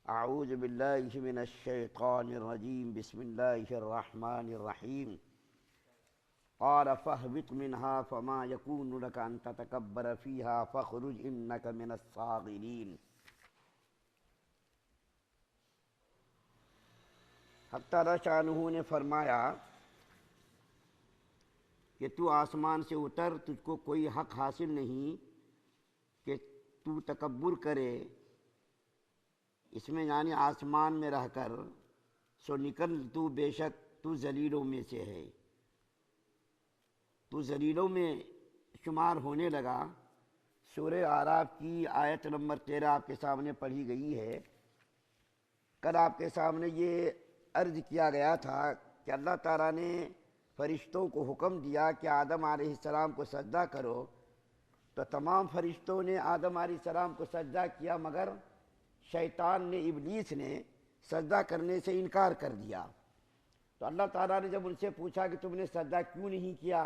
اعوذ باللہ من الشیطان الرجیم بسم اللہ الرحمن الرحیم قال فاهبط منها فما يكون لك ان تتكبر فيها فاخرج انك من الصاغرین۔ حق تعالی شانہ نے فرمایا کہ تو آسمان سے اتر، تجھ کو کوئی حق حاصل نہیں کہ تو تکبر کرے اس میں، یعنی آسمان میں رہ کر سو نکل، تو بے شک تو ذلیلوں میں سے ہے، تو ذلیلوں میں شمار ہونے لگا۔ سورہ اعراف کی آیت نمبر 13 آپ کے سامنے پڑھی گئی ہے۔ کل آپ کے سامنے یہ عرض کیا گیا تھا کہ اللہ تعالیٰ نے فرشتوں کو حکم دیا کہ آدم علیہ السلام کو سجدہ کرو، تو تمام فرشتوں نے آدم علیہ السلام کو سجدہ کیا، مگر شیطان نے، ابلیس نے سجدہ کرنے سے انکار کر دیا۔ تو اللہ تعالیٰ نے جب ان سے پوچھا کہ تم نے سجدہ کیوں نہیں کیا،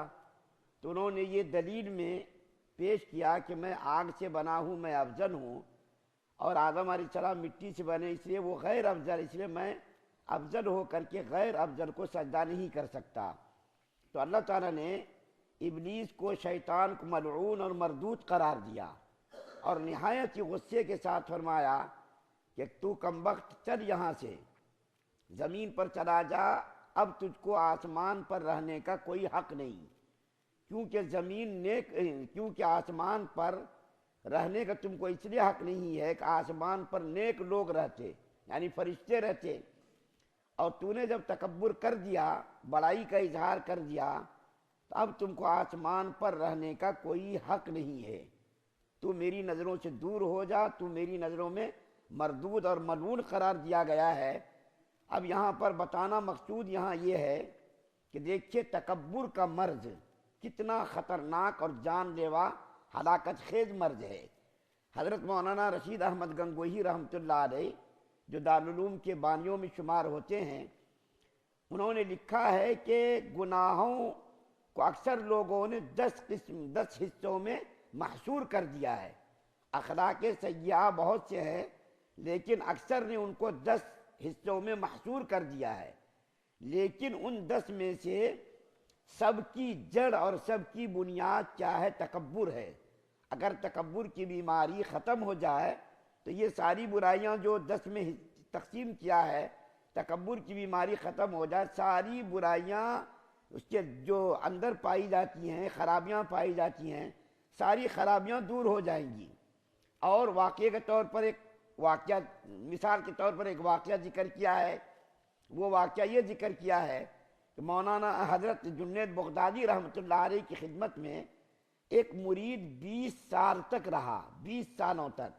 تو انہوں نے یہ دلیل میں پیش کیا کہ میں آگ سے بنا ہوں، میں افضل ہوں، اور آدم علیہ السلام مٹی سے بنے اس لیے وہ غیر افضل، اس لیے میں افضل ہو کر کے غیر افضل کو سجدہ نہیں کر سکتا۔ تو اللہ تعالیٰ نے ابلیس کو، شیطان کو ملعون اور مردود قرار دیا، اور نہایت ہی غصے کے ساتھ فرمایا کہ تو کمبخت چل یہاں سے، زمین پر چلا جا، اب تجھ کو آسمان پر رہنے کا کوئی حق نہیں، کیونکہ آسمان پر رہنے کا تم کو اس لیے حق نہیں ہے کہ آسمان پر نیک لوگ رہتے، یعنی فرشتے رہتے، اور تو نے جب تکبر کر دیا، بڑائی کا اظہار کر دیا، تو اب تم کو آسمان پر رہنے کا کوئی حق نہیں ہے، تو میری نظروں سے دور ہو جا، تو میری نظروں میں مردود اور ملعون قرار دیا گیا ہے۔ اب یہاں پر بتانا مقصود یہاں یہ ہے کہ دیکھیے تکبر کا مرض کتنا خطرناک اور جان لیوا ہلاکت خیز مرض ہے۔ حضرت مولانا رشید احمد گنگوہی رحمۃ اللہ علیہ، جو دارالعلوم کے بانیوں میں شمار ہوتے ہیں، انہوں نے لکھا ہے کہ گناہوں کو اکثر لوگوں نے 10 حصوں میں محصور کر دیا ہے۔ اخلاق سیئہ بہت سے ہیں، لیکن اکثر نے ان کو 10 حصوں میں محصور کر دیا ہے، لیکن ان 10 میں سے سب کی جڑ اور سب کی بنیاد کیا ہے؟ تکبر ہے۔ اگر تکبر کی بیماری ختم ہو جائے تو یہ ساری برائیاں جو 10 میں تقسیم کیا ہے، تکبر کی بیماری ختم ہو جائے، ساری برائیاں اس کے جو اندر پائی جاتی ہیں، خرابیاں پائی جاتی ہیں، ساری خرابیاں دور ہو جائیں گی۔ اور واقعے کے طور پر ایک واقعہ، مثال کے طور پر ایک واقعہ ذکر کیا ہے۔ وہ واقعہ یہ ذکر کیا ہے کہ مولانا حضرت جنید بغدادی رحمۃ اللہ علیہ کی خدمت میں ایک مرید 20 سال تک رہا، 20 سالوں تک۔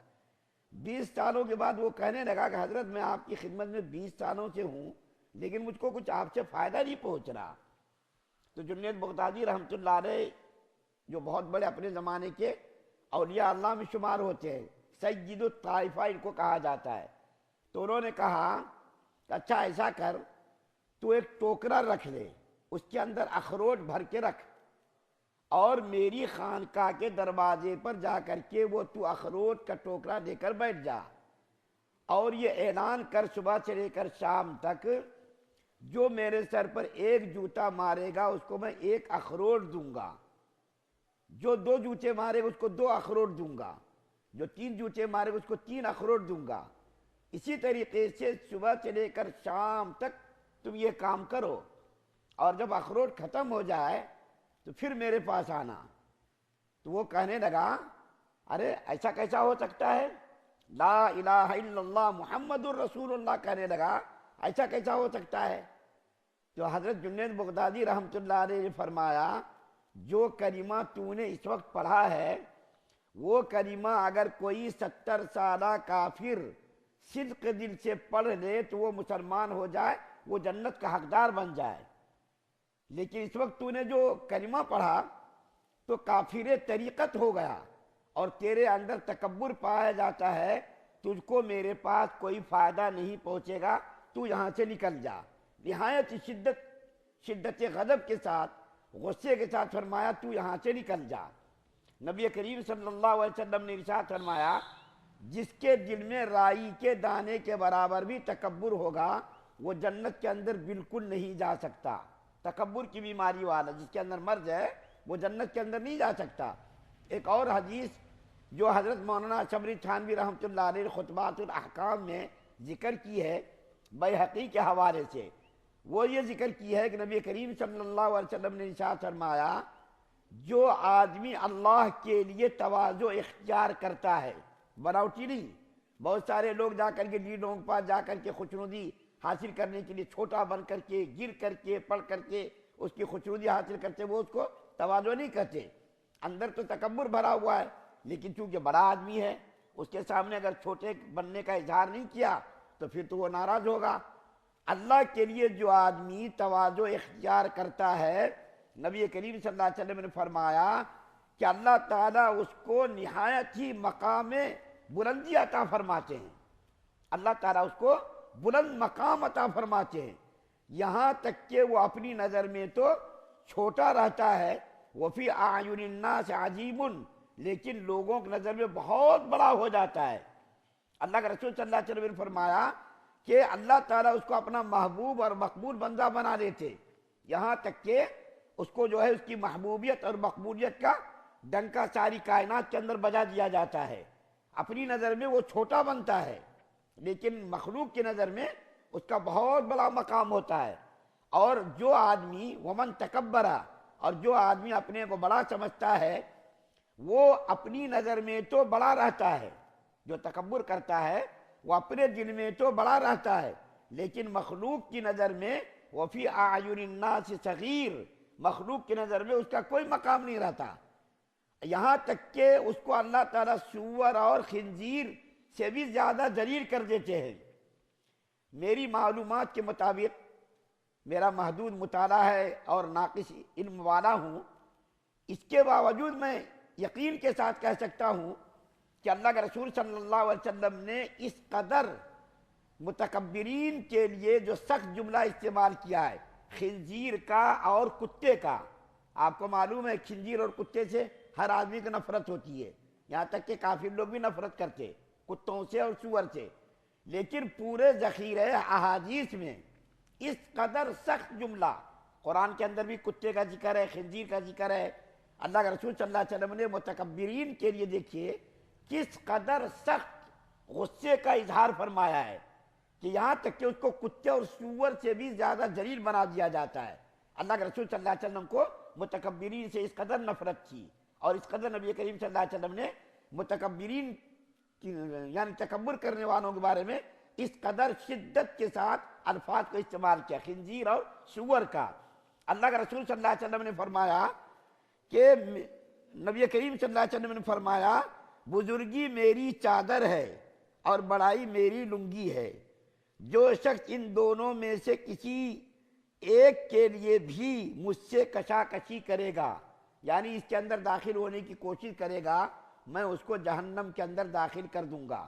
20 سالوں کے بعد وہ کہنے لگا کہ حضرت میں آپ کی خدمت میں 20 سالوں سے ہوں، لیکن مجھ کو کچھ آپ سے فائدہ نہیں پہنچ رہا۔ تو جنید بغدادی رحمۃ اللہ علیہ، جو بہت بڑے اپنے زمانے کے اولیاء اللہ میں شمار ہوتے ہیں، سید الطائفہ ان کو کہا جاتا ہے، تو انہوں نے کہا کہ اچھا ایسا کر، تو ایک ٹوکرا رکھ لے، اس کے اندر اخروٹ بھر کے رکھ، اور میری خانقاہ کے دروازے پر جا کر کے وہ تو اخروٹ کا ٹوکرا لے کر بیٹھ جا، اور یہ اعلان کر صبح سے لے کر شام تک، جو میرے سر پر ایک جوتا مارے گا اس کو میں 1 اخروٹ دوں گا، جو 2 جوتے مارے گا اس کو 2 اخروٹ دوں گا، جو 3 جوتے مارے گا اس کو 3 اخروٹ دوں گا۔ اسی طریقے سے صبح سے لے کر شام تک تم یہ کام کرو، اور جب اخروٹ ختم ہو جائے تو پھر میرے پاس آنا۔ تو وہ کہنے لگا ارے ایسا کیسا ہو سکتا ہے؟ لا الہ الا اللہ محمد الرسول اللہ کہنے لگا، ایسا کیسا ہو سکتا ہے؟ تو حضرت جنید بغدادی رحمۃ اللہ علیہ نے فرمایا جو کلمہ تو نے اس وقت پڑھا ہے، وہ کلمہ اگر کوئی 70 سالہ کافر صدق دل سے پڑھ لے تو وہ مسلمان ہو جائے، وہ جنت کا حقدار بن جائے، لیکن اس وقت تو نے جو کلمہ پڑھا تو کافر طریقت ہو گیا، اور تیرے اندر تکبر پایا جاتا ہے، تجھ کو میرے پاس کوئی فائدہ نہیں پہنچے گا، تو یہاں سے نکل جا۔ نہایت شدت غضب کے ساتھ، غصے کے ساتھ فرمایا تو یہاں سے نکل جا۔ نبی کریم صلی اللہ علیہ وسلم نے ارشاد فرمایا جس کے دل میں رائی کے دانے کے برابر بھی تکبر ہوگا وہ جنت کے اندر بالکل نہیں جا سکتا۔ تکبر کی بیماری والا جس کے اندر مرض ہے وہ جنت کے اندر نہیں جا سکتا۔ ایک اور حدیث جو حضرت مولانا شبری تھانوی رحمۃ اللہ علیہ خطبات الاحکام میں ذکر کی ہے بیہقی کے حوالے سے، وہ یہ ذکر کی ہے کہ نبی کریم صلی اللہ علیہ وسلم نے ارشاد فرمایا جو آدمی اللہ کے لیے تواضع اختیار کرتا ہے، بناوٹی نہیں، بہت سارے لوگ جا کر کے لیڈروں کے پاس جا کر کے خوشنودی حاصل کرنے کے لیے چھوٹا بن کر کے گر کر کے پڑھ کر کے اس کی خوشنودی حاصل کرتے، وہ اس کو تواضع نہیں کہتے، اندر تو تکبر بھرا ہوا ہے، لیکن چونکہ بڑا آدمی ہے اس کے سامنے اگر چھوٹے بننے کا اظہار نہیں کیا تو پھر تو وہ ناراض ہوگا۔ اللہ کے لیے جو آدمی تواضع اختیار کرتا ہے، نبی کریم صلی اللہ علیہ وسلم نے فرمایا کہ اللہ تعالیٰ اس کو نہایت ہی مقام بلندی عطا فرماتے ہیں، اللہ تعالیٰ اس کو بلند مقام عطا فرماتے ہیں، یہاں تک کہ وہ اپنی نظر میں تو چھوٹا رہتا ہے، وفی اعین الناس عظیم، لیکن لوگوں کی نظر میں بہت بڑا ہو جاتا ہے۔ اللہ کے رسول صلی اللہ علیہ وسلم نے فرمایا کہ اللہ تعالیٰ اس کو اپنا محبوب اور مقبول بندہ بنا دیتے، یہاں تک کہ اس کو جو ہے اس کی محبوبیت اور مقبولیت کا ڈنکا ساری کائنات کے اندر بجا دیا جاتا ہے۔ اپنی نظر میں وہ چھوٹا بنتا ہے لیکن مخلوق کی نظر میں اس کا بہت بڑا مقام ہوتا ہے۔ اور جو آدمی ومن تکبرا، اور جو آدمی اپنے کو بڑا سمجھتا ہے وہ اپنی نظر میں تو بڑا رہتا ہے، جو تکبر کرتا ہے وہ اپنے دل میں تو بڑا رہتا ہے لیکن مخلوق کی نظر میں وفی اعین الناس صغیر، مخلوق کی نظر میں اس کا کوئی مقام نہیں رہتا، یہاں تک کہ اس کو اللہ تعالیٰ سور اور خنزیر سے بھی زیادہ ذلیل کر دیتے ہیں۔ میری معلومات کے مطابق، میرا محدود مطالعہ ہے اور ناقص علم والا ہوں، اس کے باوجود میں یقین کے ساتھ کہہ سکتا ہوں کہ اللہ کے رسول صلی اللہ علیہ وسلم نے اس قدر متکبرین کے لیے جو سخت جملہ استعمال کیا ہے، خنزیر کا اور کتے کا۔ آپ کو معلوم ہے خنزیر اور کتے سے ہر آدمی کو نفرت ہوتی ہے، یہاں تک کہ کافر لوگ بھی نفرت کرتے کتوں سے اور سور سے، لیکن پورے ذخیرہ احادیث میں اس قدر سخت جملہ، قرآن کے اندر بھی کتے کا ذکر ہے، خنزیر کا ذکر ہے، اللہ کے رسول صلی اللہ علیہ وسلم نے متکبرین کے لیے دیکھیے کس قدر سخت غصے کا اظہار فرمایا ہے کہ یہاں تک کہ اس کو کتے اور سور سے بھی زیادہ ذلیل بنا دیا جاتا ہے۔ اللہ کے رسول صلی اللہ علیہ وسلم کو متکبرین سے اس قدر نفرت تھی، اور اس قدر نبی کریم صلی اللہ علیہ وسلم نے متکبرین یعنی تکبر کرنے والوں کے بارے میں اس قدر شدت کے ساتھ الفاظ کو استعمال کیا، خنزیر اور سور کا۔ اللہ کے رسول صلی اللہ علیہ وسلم نے فرمایا کہ نبی کریم صلی اللہ علیہ وسلم نے فرمایا بزرگی میری چادر ہے اور بڑائی میری لنگی ہے، جو شخص ان دونوں میں سے کسی ایک کے لیے بھی مجھ سے کشاکشی کرے گا، یعنی اس کے اندر داخل ہونے کی کوشش کرے گا، میں اس کو جہنم کے اندر داخل کر دوں گا۔